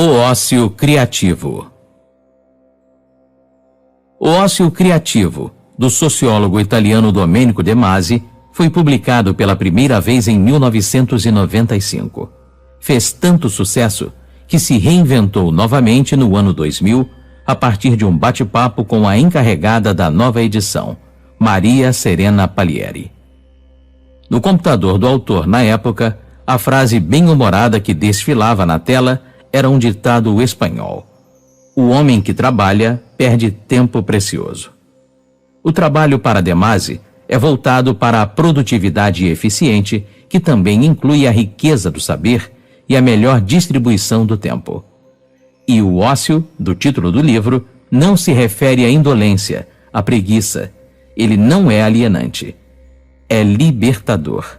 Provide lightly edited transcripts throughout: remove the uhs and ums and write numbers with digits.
O ócio criativo. O ócio criativo, do sociólogo italiano Domenico De Masi, foi publicado pela primeira vez em 1995. Fez tanto sucesso que se reinventou novamente no ano 2000, a partir de um bate-papo com a encarregada da nova edição, Maria Serena Palieri. No computador do autor, na época, a frase bem-humorada que desfilava na tela era um ditado espanhol: o homem que trabalha perde tempo precioso. O trabalho para De Masi é voltado para a produtividade eficiente, que também inclui a riqueza do saber e a melhor distribuição do tempo. E o ócio, do título do livro, não se refere à indolência, à preguiça. Ele não é alienante. É libertador.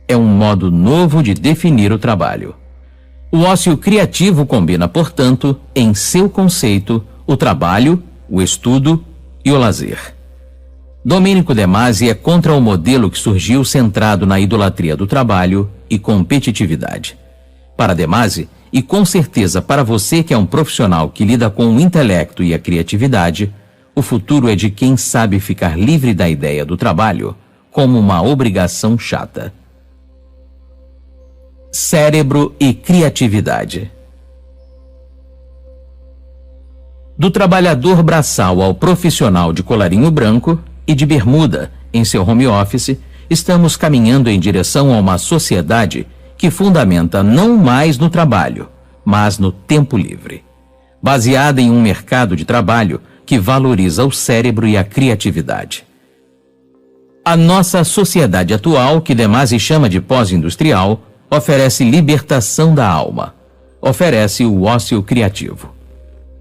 É um modo novo de definir o trabalho. O ócio criativo combina, portanto, em seu conceito, o trabalho, o estudo e o lazer. Domenico De Masi é contra o modelo que surgiu centrado na idolatria do trabalho e competitividade. Para De Masi, e com certeza para você que é um profissional que lida com o intelecto e a criatividade, o futuro é de quem sabe ficar livre da ideia do trabalho como uma obrigação chata. Cérebro e criatividade. Do trabalhador braçal ao profissional de colarinho branco e de bermuda em seu home office, estamos caminhando em direção a uma sociedade que fundamenta não mais no trabalho, mas no tempo livre, baseada em um mercado de trabalho que valoriza o cérebro e a criatividade. A nossa sociedade atual, que De Masi chama de pós-industrial, oferece libertação da alma, oferece o ócio criativo.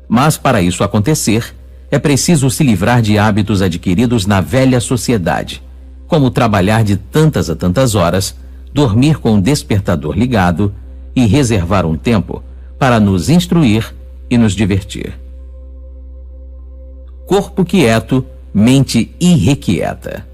Mas para isso acontecer, é preciso se livrar de hábitos adquiridos na velha sociedade, como trabalhar de tantas a tantas horas, dormir com o despertador ligado e reservar um tempo para nos instruir e nos divertir. Corpo quieto, mente irrequieta.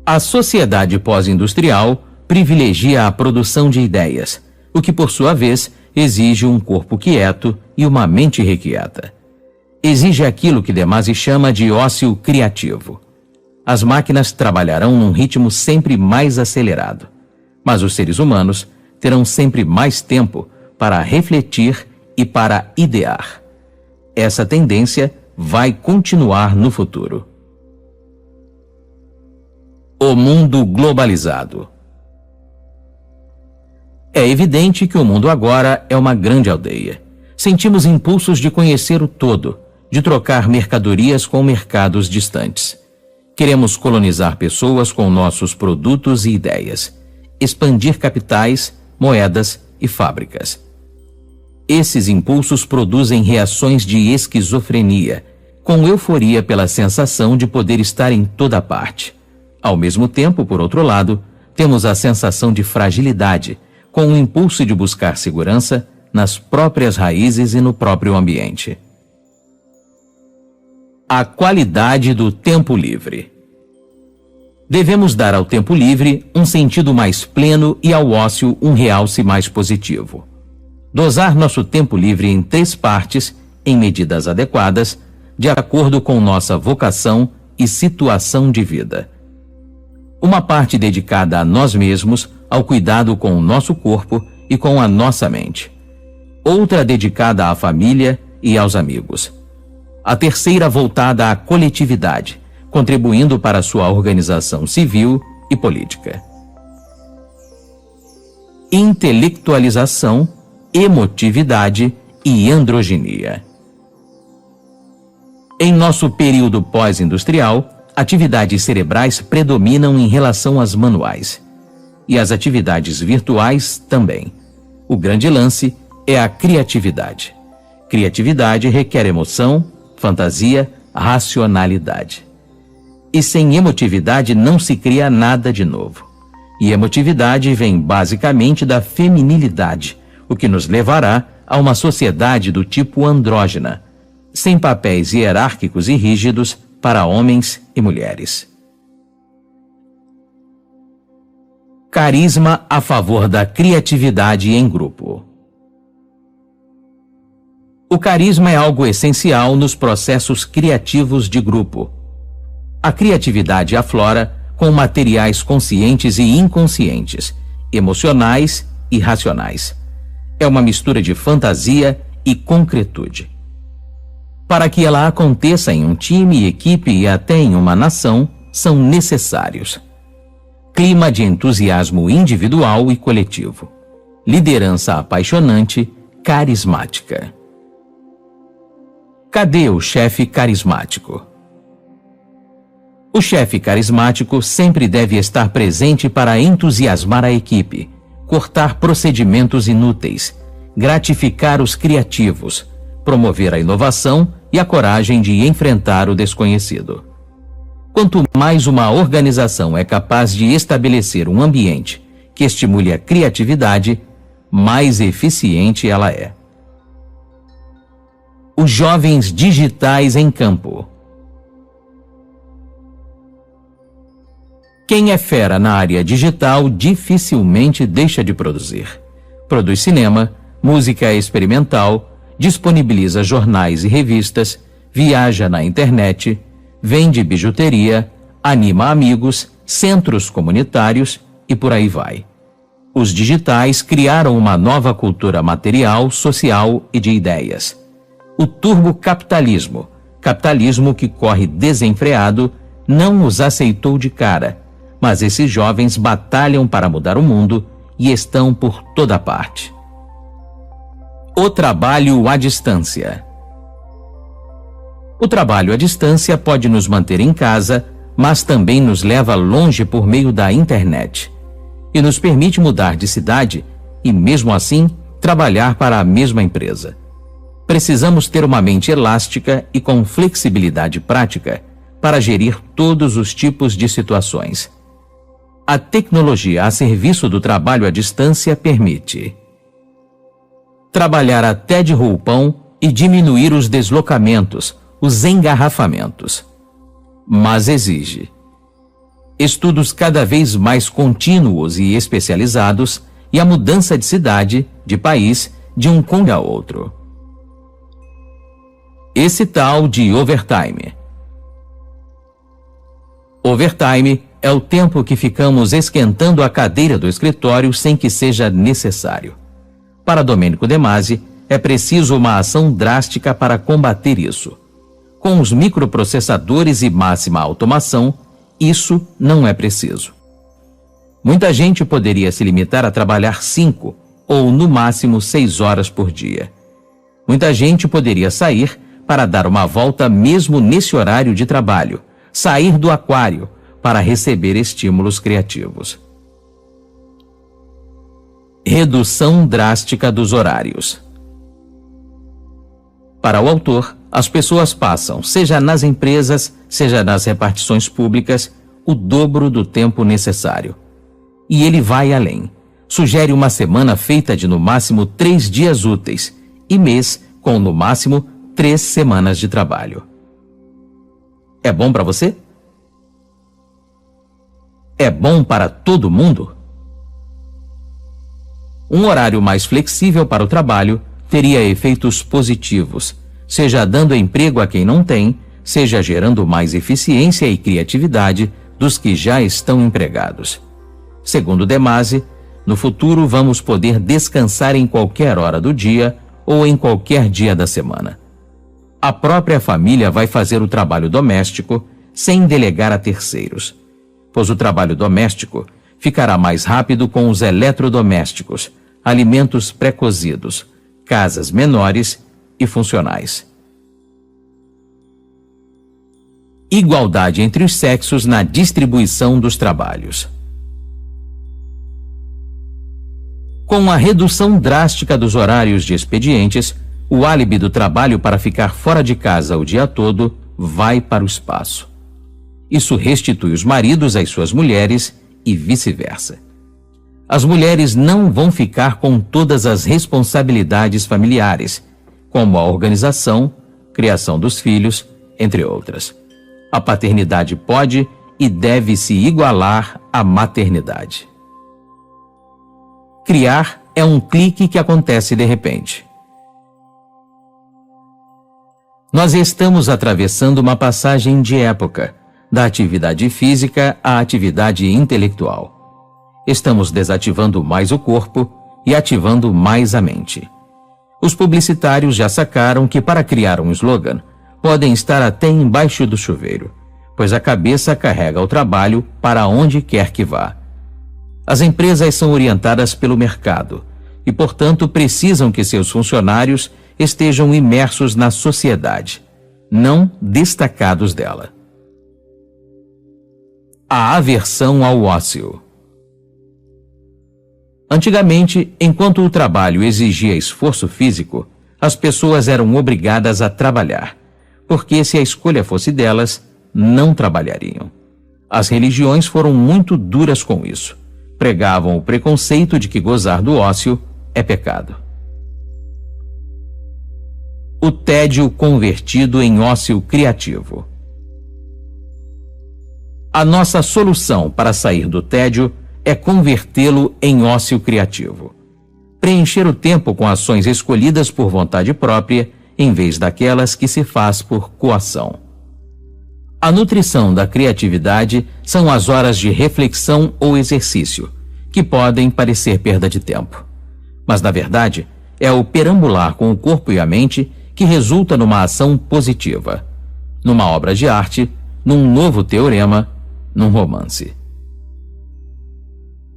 A sociedade pós-industrial privilegia a produção de ideias, o que, por sua vez, exige um corpo quieto e uma mente irrequieta. Exige aquilo que De Masi chama de ócio criativo. As máquinas trabalharão num ritmo sempre mais acelerado, mas os seres humanos terão sempre mais tempo para refletir e para idear. Essa tendência vai continuar no futuro. O mundo globalizado. É evidente que o mundo agora é uma grande aldeia. Sentimos impulsos de conhecer o todo, de trocar mercadorias com mercados distantes. Queremos colonizar pessoas com nossos produtos e ideias, expandir capitais, moedas e fábricas. Esses impulsos produzem reações de esquizofrenia, com euforia pela sensação de poder estar em toda parte. Ao mesmo tempo, por outro lado, temos a sensação de fragilidade, com o impulso de buscar segurança nas próprias raízes e no próprio ambiente. A qualidade do tempo livre. Devemos dar ao tempo livre um sentido mais pleno e ao ócio um realce mais positivo. Dosar nosso tempo livre em 3 partes, em medidas adequadas, de acordo com nossa vocação e situação de vida. Uma parte dedicada a nós mesmos, ao cuidado com o nosso corpo e com a nossa mente. Outra dedicada à família e aos amigos. A terceira voltada à coletividade, contribuindo para sua organização civil e política. Intelectualização, emotividade e androginia. Em nosso período pós-industrial, atividades cerebrais predominam em relação às manuais. E as atividades virtuais também. O grande lance é a criatividade. Criatividade requer emoção, fantasia, racionalidade. E sem emotividade não se cria nada de novo. E emotividade vem basicamente da feminilidade, o que nos levará a uma sociedade do tipo andrógena, sem papéis hierárquicos e rígidos para homens e mulheres. Carisma a favor da criatividade em grupo. O carisma é algo essencial nos processos criativos de grupo. A criatividade aflora com materiais conscientes e inconscientes, emocionais e racionais. É uma mistura de fantasia e concretude. Para que ela aconteça em um time, equipe e até em uma nação, são necessários clima de entusiasmo individual e coletivo, liderança apaixonante, carismática. Cadê o chefe carismático? O chefe carismático sempre deve estar presente para entusiasmar a equipe, cortar procedimentos inúteis, gratificar os criativos, promover a inovação e a coragem de enfrentar o desconhecido. Quanto mais uma organização é capaz de estabelecer um ambiente que estimule a criatividade, mais eficiente ela é. Os jovens digitais em campo. Quem é fera na área digital dificilmente deixa de produzir. Produz cinema, música experimental, disponibiliza jornais e revistas, viaja na internet, vende bijuteria, anima amigos, centros comunitários e por aí vai. Os digitais criaram uma nova cultura material, social e de ideias. O turbocapitalismo, capitalismo que corre desenfreado, não os aceitou de cara, mas esses jovens batalham para mudar o mundo e estão por toda parte. O trabalho à distância. O trabalho à distância pode nos manter em casa, mas também nos leva longe por meio da internet e nos permite mudar de cidade e, mesmo assim, trabalhar para a mesma empresa. Precisamos ter uma mente elástica e com flexibilidade prática para gerir todos os tipos de situações. A tecnologia a serviço do trabalho à distância permite trabalhar até de roupão e diminuir os deslocamentos, os engarrafamentos. Mas exige estudos cada vez mais contínuos e especializados e a mudança de cidade, de país, de um cônjuge a outro. Esse tal de overtime. Overtime é o tempo que ficamos esquentando a cadeira do escritório sem que seja necessário. Para Domênico De Masi, é preciso uma ação drástica para combater isso. Com os microprocessadores e máxima automação, isso não é preciso. Muita gente poderia se limitar a trabalhar 5 ou, no máximo, 6 horas por dia. Muita gente poderia sair para dar uma volta mesmo nesse horário de trabalho, sair do aquário para receber estímulos criativos. Redução drástica dos horários. Para o autor, as pessoas passam, seja nas empresas, seja nas repartições públicas, o dobro do tempo necessário. E ele vai além. Sugere uma semana feita de no máximo 3 dias úteis e mês com no máximo 3 semanas de trabalho. É bom para você? É bom para todo mundo? Um horário mais flexível para o trabalho teria efeitos positivos, seja dando emprego a quem não tem, seja gerando mais eficiência e criatividade dos que já estão empregados. Segundo De Masi, no futuro vamos poder descansar em qualquer hora do dia ou em qualquer dia da semana. A própria família vai fazer o trabalho doméstico sem delegar a terceiros, pois o trabalho doméstico ficará mais rápido com os eletrodomésticos, alimentos pré-cozidos, casas menores e funcionais. Igualdade entre os sexos na distribuição dos trabalhos. Com a redução drástica dos horários de expedientes, o álibi do trabalho para ficar fora de casa o dia todo vai para o espaço. Isso restitui os maridos às suas mulheres e vice-versa. As mulheres não vão ficar com todas as responsabilidades familiares, como a organização, criação dos filhos, entre outras. A paternidade pode e deve se igualar à maternidade. Criar é um clique que acontece de repente. Nós estamos atravessando uma passagem de época, da atividade física à atividade intelectual. Estamos desativando mais o corpo e ativando mais a mente. Os publicitários já sacaram que para criar um slogan, podem estar até embaixo do chuveiro, pois a cabeça carrega o trabalho para onde quer que vá. As empresas são orientadas pelo mercado e, portanto, precisam que seus funcionários estejam imersos na sociedade, não destacados dela. A aversão ao ócio. Antigamente, enquanto o trabalho exigia esforço físico, as pessoas eram obrigadas a trabalhar, porque se a escolha fosse delas, não trabalhariam. As religiões foram muito duras com isso. Pregavam o preconceito de que gozar do ócio é pecado. O tédio convertido em ócio criativo. A nossa solução para sair do tédio é convertê-lo em ócio criativo. Preencher o tempo com ações escolhidas por vontade própria, em vez daquelas que se faz por coação. A nutrição da criatividade são as horas de reflexão ou exercício, que podem parecer perda de tempo. Mas, na verdade, é o perambular com o corpo e a mente que resulta numa ação positiva, numa obra de arte, num novo teorema, num romance.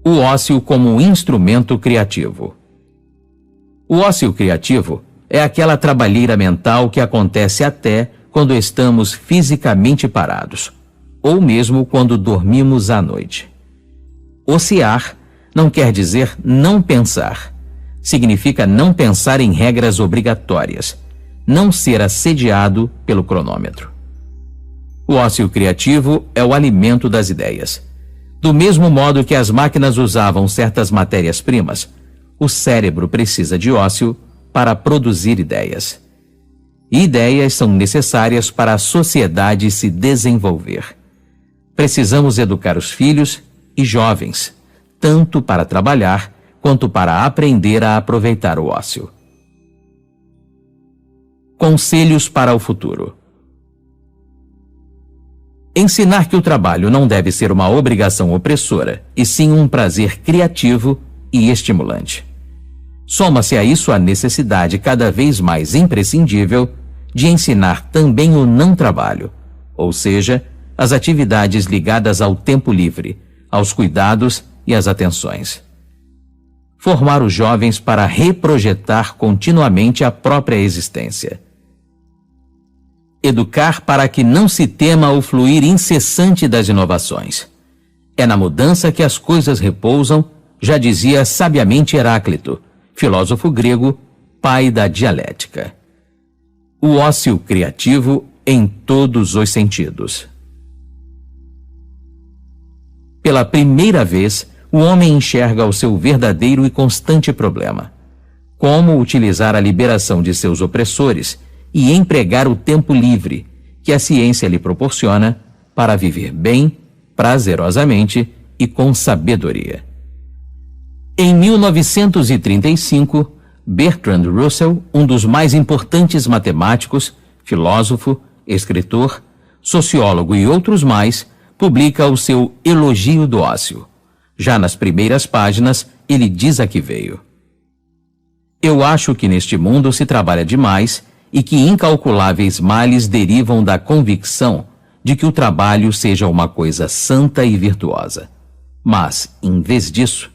O ócio como instrumento criativo. O ócio criativo é aquela trabalheira mental que acontece até quando estamos fisicamente parados, ou mesmo quando dormimos à noite. Ociar não quer dizer não pensar. Significa não pensar em regras obrigatórias, não ser assediado pelo cronômetro. O ócio criativo é o alimento das ideias. Do mesmo modo que as máquinas usavam certas matérias-primas, o cérebro precisa de ócio para produzir ideias. E ideias são necessárias para a sociedade se desenvolver. Precisamos educar os filhos e jovens, tanto para trabalhar quanto para aprender a aproveitar o ócio. Conselhos para o futuro. Ensinar que o trabalho não deve ser uma obrigação opressora, e sim um prazer criativo e estimulante. Soma-se a isso a necessidade cada vez mais imprescindível de ensinar também o não trabalho, ou seja, as atividades ligadas ao tempo livre, aos cuidados e às atenções. Formar os jovens para reprojetar continuamente a própria existência. Educar para que não se tema o fluir incessante das inovações. É na mudança que as coisas repousam, já dizia sabiamente Heráclito, filósofo grego, pai da dialética. O ócio criativo em todos os sentidos. Pela primeira vez, o homem enxerga o seu verdadeiro e constante problema: como utilizar a liberação de seus opressores e empregar o tempo livre que a ciência lhe proporciona para viver bem, prazerosamente e com sabedoria. Em 1935, Bertrand Russell, um dos mais importantes matemáticos, filósofo, escritor, sociólogo e outros mais, publica o seu Elogio do Ócio. Já nas primeiras páginas, ele diz a que veio: Eu acho que neste mundo se trabalha demais e que incalculáveis males derivam da convicção de que o trabalho seja uma coisa santa e virtuosa. Mas, em vez disso,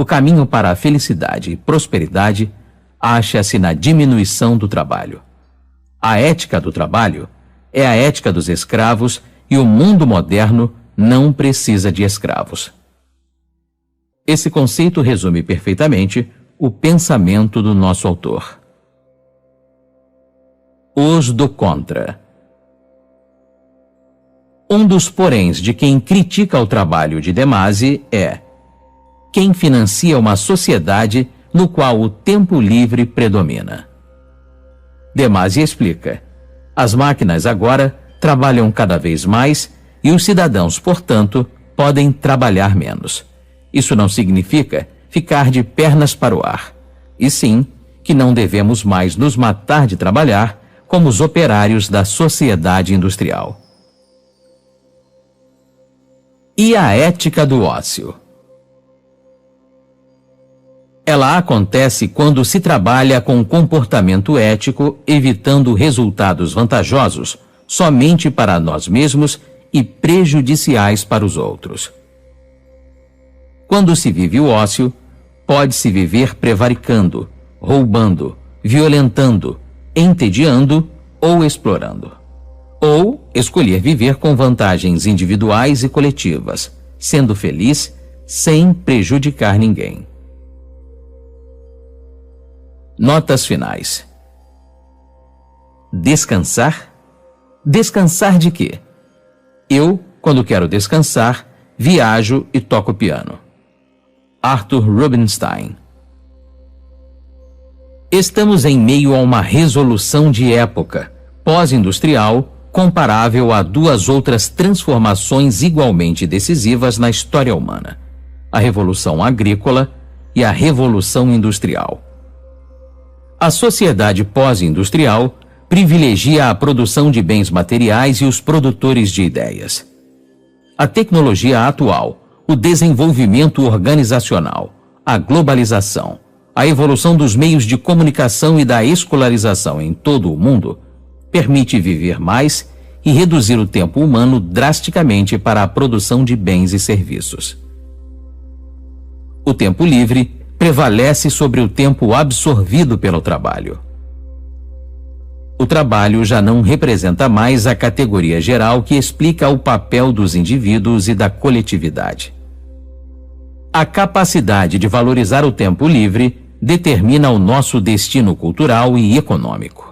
o caminho para a felicidade e prosperidade acha-se na diminuição do trabalho. A ética do trabalho é a ética dos escravos e o mundo moderno não precisa de escravos. Esse conceito resume perfeitamente o pensamento do nosso autor. Os do contra. Um dos poréns de quem critica o trabalho de De Masi é: quem financia uma sociedade no qual o tempo livre predomina. De Masi explica: as máquinas agora trabalham cada vez mais e os cidadãos, portanto, podem trabalhar menos. Isso não significa ficar de pernas para o ar, e sim que não devemos mais nos matar de trabalhar como os operários da sociedade industrial. E a ética do ócio? Ela acontece quando se trabalha com comportamento ético, evitando resultados vantajosos somente para nós mesmos e prejudiciais para os outros. Quando se vive o ócio, pode-se viver prevaricando, roubando, violentando, entediando ou explorando. Ou escolher viver com vantagens individuais e coletivas, sendo feliz sem prejudicar ninguém. Notas finais. Descansar? Descansar de quê? Eu, quando quero descansar, viajo e toco piano. Arthur Rubinstein. Estamos em meio a uma resolução de época, pós-industrial, comparável a duas outras transformações igualmente decisivas na história humana: a Revolução Agrícola e a Revolução Industrial. A sociedade pós-industrial privilegia a produção de bens materiais e os produtores de ideias. A tecnologia atual, o desenvolvimento organizacional, a globalização, a evolução dos meios de comunicação e da escolarização em todo o mundo permite viver mais e reduzir o tempo humano drasticamente para a produção de bens e serviços. O tempo livre prevalece sobre o tempo absorvido pelo trabalho. O trabalho já não representa mais a categoria geral que explica o papel dos indivíduos e da coletividade. A capacidade de valorizar o tempo livre determina o nosso destino cultural e econômico.